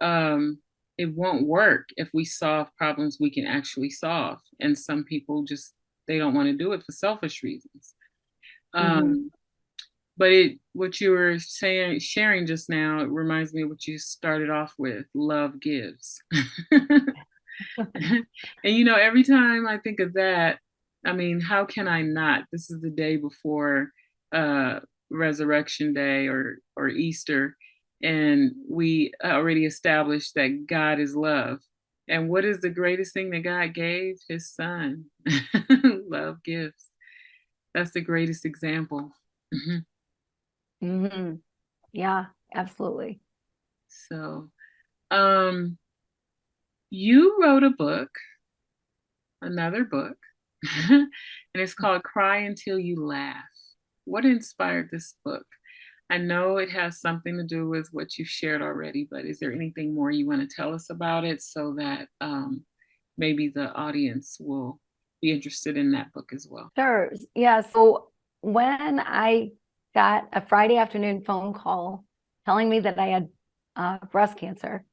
um, it won't work if we solve problems we can actually solve. And some people just they don't want to do it for selfish reasons.
Mhm.
Um, but what you were saying, sharing just now, it reminds me of what you started off with. Love gives. And every time I think of that, I mean, how can I not? This is the day before uh Resurrection Day or Easter, and we already established that God is love. And what is the greatest thing that God gave? His son. Love gives. That's the greatest example. Mhm.
Hmm. Yeah, absolutely.
So, um, you wrote a book, another book, and it's called Cry Until You Laugh. What inspired this book? I know it has something to do with what you've shared already, but is there anything more you want to tell us about it so that maybe the audience will be interested in that book as well?
Sure. Yeah. So when I got a Friday afternoon phone call telling me that I had breast cancer,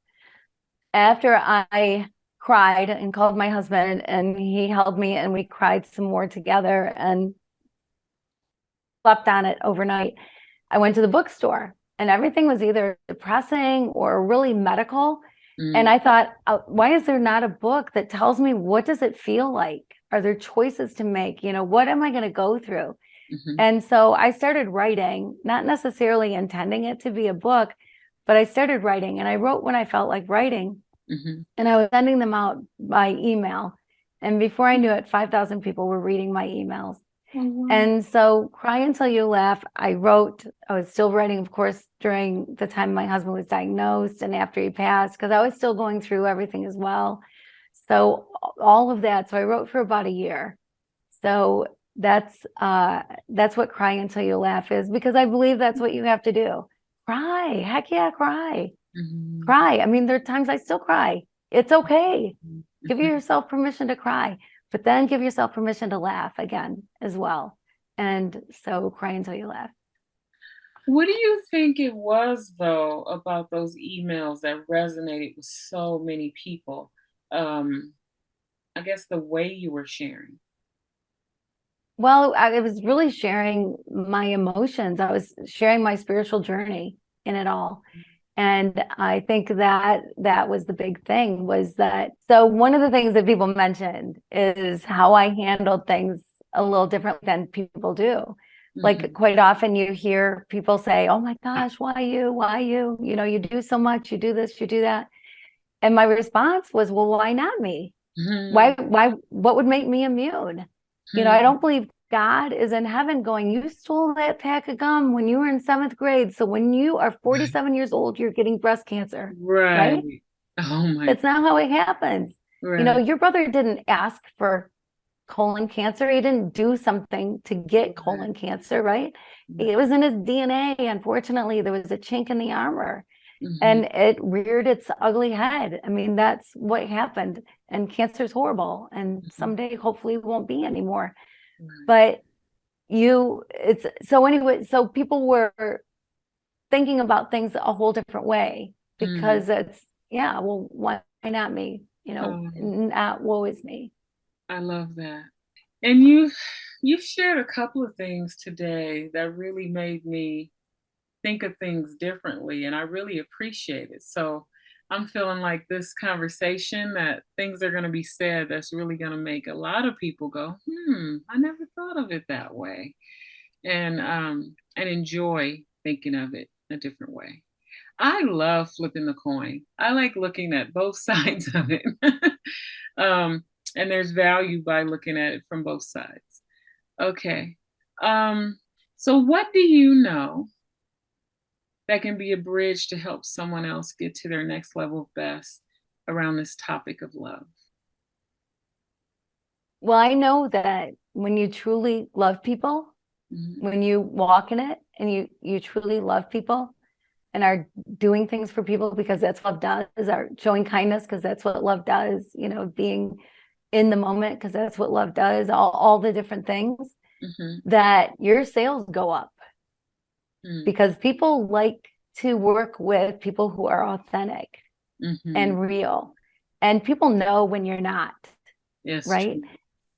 after I cried and called my husband and he held me and we cried some more together and slept on it overnight, I went to the bookstore and everything was either depressing or really medical. And
Mm,
I thought, why is there not a book that tells me, what does it feel like? Are there choices to make? What am I going to go through?
mhm,
And so I started writing, not necessarily intending it to be a book, but I started writing and I wrote when I felt like writing,
mhm.
and I was sending them out by email. And before I knew it, 5,000 people were reading my emails.
Oh, wow.
And so Cry Until You Laugh, I was still writing, of course, during the time my husband was diagnosed and after he passed, because I was still going through everything as well. So all of that. So I wrote for about a year. So that's what Cry Until You Laugh is, because I believe that's what you have to do. Cry. Heck yeah, cry.
Mhm,
Cry. I mean, there are times I still cry. It's okay.
mhm,
Give
mhm.
yourself permission to cry, but then give yourself permission to laugh again as well. And so cry until you laugh.
What do you think it was, though, about those emails that resonated with so many people? Um, I guess the way you were sharing.
Well, I was really sharing my emotions. I was sharing my spiritual journey in it all. And I think that was the big thing, was that, so one of the things that people mentioned is how I handled things a little different than people do. Like quite often you hear people say, oh my gosh, why you? Why you? You know, you do so much, you do this, you do that. And my response was, well, why not me?
Mm-hmm.
What would make me immune? You know, I don't believe God is in heaven going, you stole that pack of gum when you were in seventh grade. So when you are 47 years old, you're getting breast cancer, right?
Right. Oh my,
That's not how it happens. You know,
right.
your brother didn't ask for colon cancer. He didn't do something to get
Right.
colon cancer, right? It was in his DNA. Unfortunately, there was a chink in the armor
Mm-hmm.
and it reared its ugly head. I mean, that's what happened. And cancer is horrible. And
Mm-hmm.
someday, hopefully, it won't be anymore.
Right.
But it's so anyway, so people were thinking about things a whole different way
Mm-hmm.
because it's, yeah, well, why not me? You know, not woe is me.
I love that. And you've shared a couple of things today that really made me think of things differently, and I really appreciate it. So I'm feeling like this conversation that things are going to be said that's really going to make a lot of people go, I never thought of it that way, and enjoy thinking of it a different way. I love flipping the coin. I like looking at both sides of it. um, and there's value by looking at it from both sides. Okay. Um, so, what do you know that can be a bridge to help someone else get to their next level of best around this topic of love?
Well, I know that when you truly love people,
Mhm.
when you walk in it and you truly love people and are doing things for people because that's what love does, are showing kindness because that's what love does, you know, being in the moment because that's what love does, all the different things,
Mhm.
that your sales go up
Mhm.
because people like to work with people who are authentic
Mhm.
and real. And people know when you're not,
Yes,
right?
true.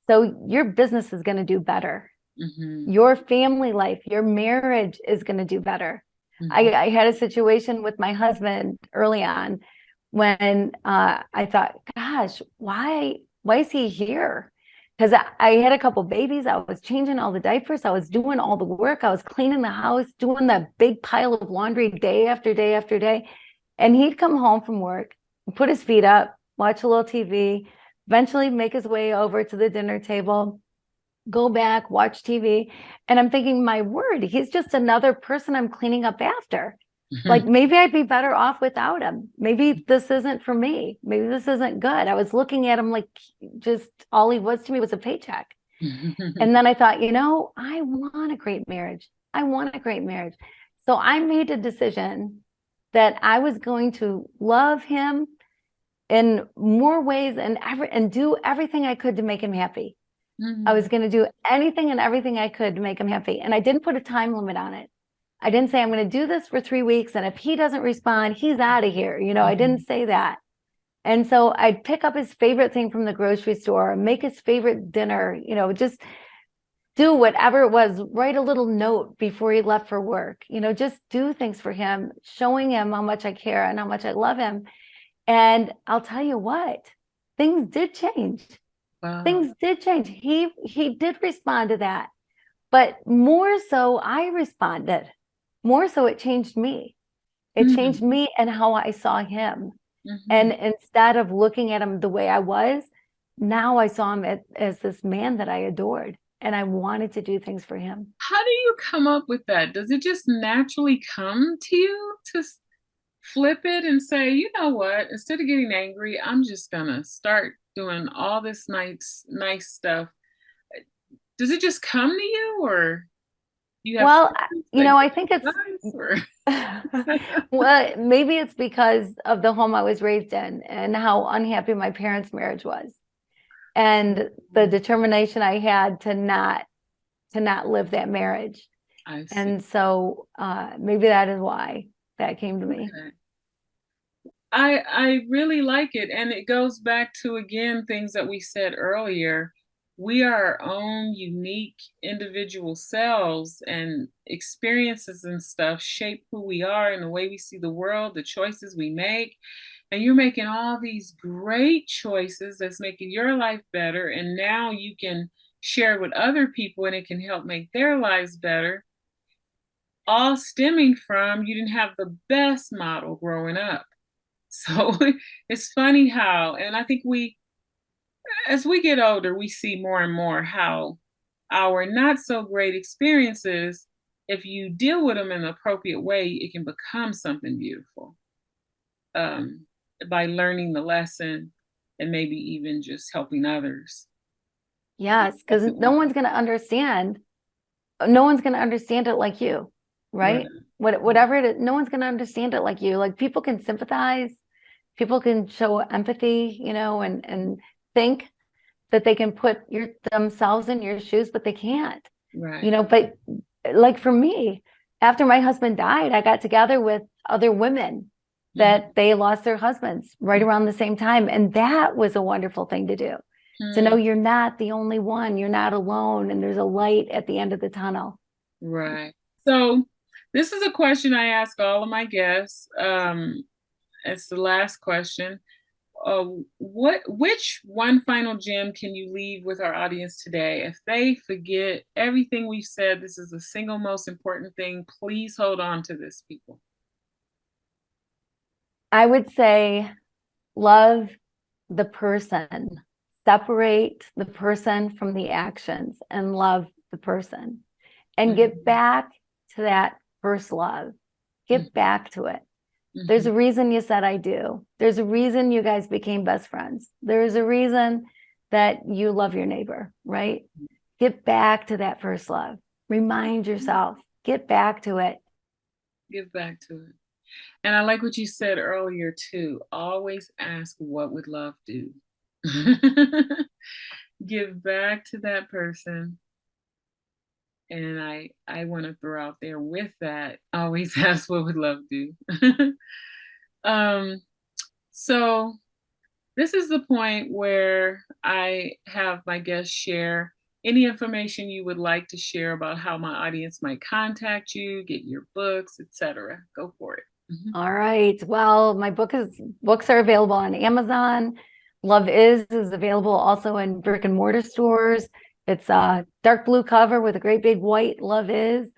So your business is going to do better.
Mhm.
Your family life, your marriage is going to do better.
Mhm.
I had a situation with my husband early on when I thought, gosh, why is he here? Because I had a couple babies. I was changing all the diapers. I was doing all the work. I was cleaning the house, doing that big pile of laundry day after day after day. And he'd come home from work, put his feet up, watch a little TV, eventually make his way over to the dinner table, go back, watch TV. And I'm thinking, my word, he's just another person I'm cleaning up after. Like maybe I'd be better off without him. Maybe this isn't for me. Maybe this isn't good. I was looking at him like just all he was to me was a paycheck. And then I thought, you know, I want a great marriage. I want a great marriage. So I made a decision that I was going to love him in more ways and do everything I could to make him happy. I was
Mhm.
going to do anything and everything I could to make him happy. And I didn't put a time limit on it. I didn't say I'm going to do this for 3 weeks. And if he doesn't respond, he's out of here. You know, I didn't
Mhm.
say that. And so I'd pick up his favorite thing from the grocery store, make his favorite dinner, you know, just do whatever it was, write a little note before he left for work, you know, just do things for him, showing him how much I care and how much I love him. And I'll tell you what, things did change.
Wow.
Things did change. He did respond to that, but more so I responded. More so it changed me. It changed
Mhm.
me and how I saw him.
Mhm.
And instead of looking at him the way I was, now I saw him as this man that I adored, and I wanted to do things for him.
How do you come up with that? Does it just naturally come to you to flip it and say, you know what, instead of getting angry, I'm just gonna start doing all this nice stuff? Does it just come to you, or you have
Well,
friends
you
that
know, I
give
think it's
advice, or
well, maybe it's because of the home I was raised in and how unhappy my parents' marriage was, and the determination I had to not live that marriage.
I see.
And so maybe that is why that came to me.
Okay. I really like it, and it goes back to again things that we said earlier. We are our own unique individual selves, and experiences and stuff shape who we are and the way we see the world, the choices we make. And you're making all these great choices that's making your life better, and now you can share with other people and it can help make their lives better, all stemming from you didn't have the best model growing up. So it's funny how, and I think as we get older, we see more and more how our not so great experiences, if you deal with them in the appropriate way, it can become something beautiful, um, by learning the lesson and maybe even just helping others.
Yes, because no one's going to understand. No one's going to understand it like you, right? Whatever it is, no one's going to understand it like you. Like people can sympathize, people can show empathy, and think that they can put themselves in your shoes, but they can't.
Right.
But like for me, after my husband died, I got together with other women that they lost their husbands right around the same time. And that was a wonderful thing to do. To know you're not the only one, you're not alone, and there's a light at the end of the tunnel.
Right. So this is a question I ask all of my guests. It's the last question. Which one final gem can you leave with our audience today? If they forget everything we've said, this is the single most important thing. Please hold on to this, people.
I would say love the person. Separate the person from the actions and love the person and get back to that first love. Get back to it. There's a reason you said I do. There's a reason you guys became best friends. There's a reason that you love your neighbor, right? Get back to that first love. Remind yourself, get back to it.
Get back to it. And I like what you said earlier too. Always ask, what would love do? Give back to that person. And I want to throw out there with that, always ask, what would love do? So this is the point where I have my guests share any information you would like to share about how my audience might contact you, get your books, etc. Go for it.
All right. Well, my books are available on Amazon. Love is available also in brick and mortar stores. It's a dark blue cover with a great big white Love is.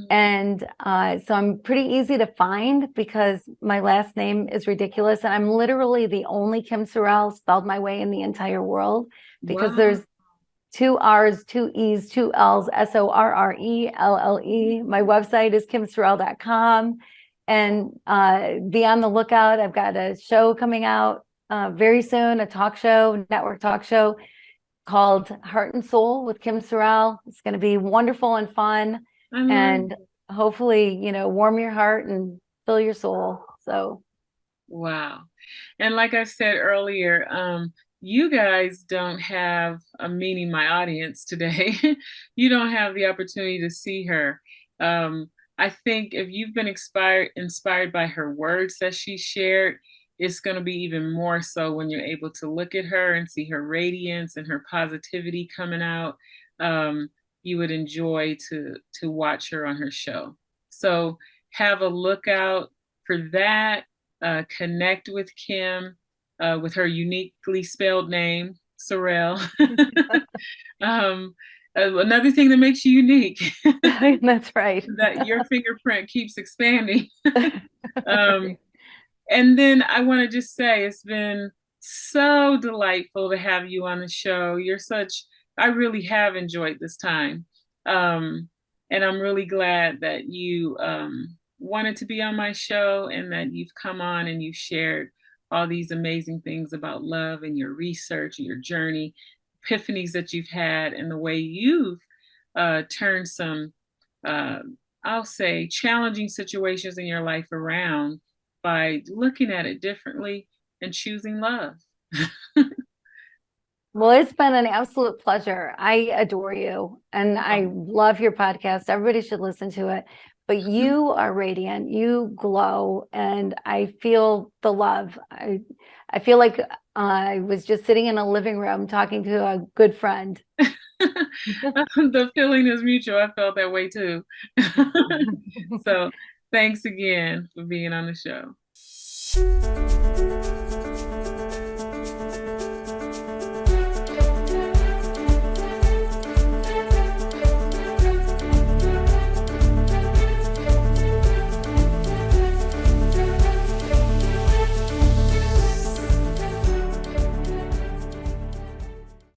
And so I'm pretty easy to find because my last name is ridiculous. And I'm literally the only Kim Sorrelle spelled my way in the entire world because there's 2 R's, 2 E's, 2 L's, Sorrelle. My website is kimsorrelle.com. And be on the lookout. I've got a show coming out very soon, a talk show, network talk show called Heart and Soul with Kim Sorrelle. It's going to be wonderful and fun and hopefully, warm your heart and fill your soul. So.
Wow. And like I said earlier, you guys don't have, meaning my audience today, you don't have the opportunity to see her. I think if you've been inspired by her words that she shared, it's going to be even more so when you're able to look at her and see her radiance and her positivity coming out. You would enjoy to watch her on her show. So have a lookout for that. Connect with Kim with her uniquely spelled name, Sorrelle. Another thing that makes you unique.
That's right.
That your fingerprint keeps expanding. And then I want to just say it's been so delightful to have you on the show. I really have enjoyed this time. And I'm really glad that you wanted to be on my show and that you've come on and you've shared all these amazing things about love and your research and your journey, epiphanies that you've had, and the way you've turned some, I'll say, challenging situations in your life around by looking at it differently and choosing love.
Well, it's been an absolute pleasure. I adore you and I love your podcast. Everybody should listen to it. But you are radiant, you glow, and I feel the love. I feel like I was just sitting in a living room talking to a good friend.
The feeling is mutual. I felt that way too. So thanks again for being on the show.